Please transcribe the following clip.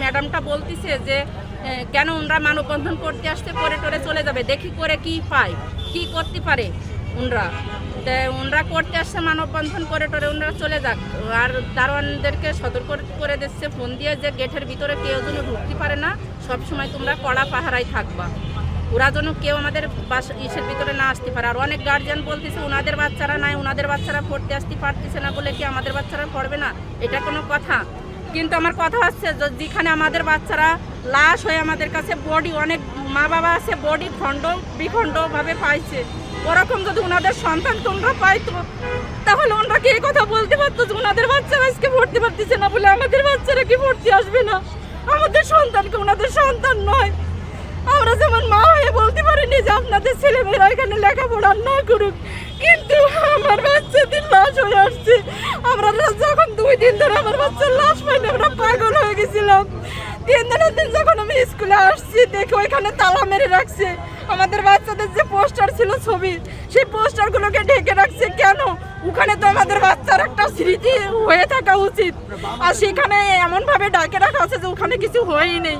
ম্যাডামটা বলতেছে যে কেন ওনারা মানববন্ধন করতে আসতে করে টরে চলে যাবে, দেখি করে কি পায়, কি করতে পারে ওনারা। ওনারা করতে আসছে মানববন্ধন করে টরে ওনারা চলে যাক। আর দারোয়ানদেরকে সতর্ক করে দিচ্ছে ফোন দিয়ে যে গেটের ভিতরে কেউ যেন ঢুকতে পারে না, সবসময় তোমরা কড়া পাহারায় থাকবা, ওরা যেন কেউ আমাদের ইসের ভিতরে না আসতে পারে। আর অনেক গার্জিয়ান বলতেছে ওনাদের বাচ্চারা নাই, ওনাদের বাচ্চারা পড়তে আসতে পারতেছে না বলে কি আমাদের বাচ্চারা পড়বে না? এটা কোনো কথা? কিন্তু আমার কথা হচ্ছে যেখানে আমাদের বাচ্চারা লাশ হয়ে আমাদের কাছে বডি, অনেক মা বাবা আছে বডি খণ্ড বিখণ্ডভাবে পাইছে, ওরকম যদি ওনাদের সন্তান তোমরা পাইতো তাহলে ওনারা কি এই কথা বলতে পারতো যে ওনাদের বাচ্চারা আজকে পড়তে পারতেছে না বলে আমাদের বাচ্চারা কি পড়তে আসবে না? আমাদের সন্তানকে ওনাদের সন্তান নয়। আমরা যেমন মা হয়ে বলতে পারিনি যে আপনাদের ছেলেমেয়েরা এখানে লেখাপড়া না করুক, কিন্তু আমার বাচ্চাদের লাশ হয়ে আসছে। আমরা যখন 2 দিন ধরে আমার বাচ্চার লাশ পাইনি আমরা পাগল হয়ে গেছিলাম। 3 দিনের দিন যখন আমি স্কুলে আসছি দেখি ওইখানে তালা মেরে রাখছে। আমাদের বাচ্চাদের যে পোস্টার ছিল ছবি, সেই পোস্টারগুলোকে ঢেকে রাখছে কেন? ওখানে তো আমাদের বাচ্চার একটা স্মৃতি হয়ে থাকা উচিত, আর সেখানে এমনভাবে ঢেকে রাখা আছে যে ওখানে কিছু হয়ই নেই।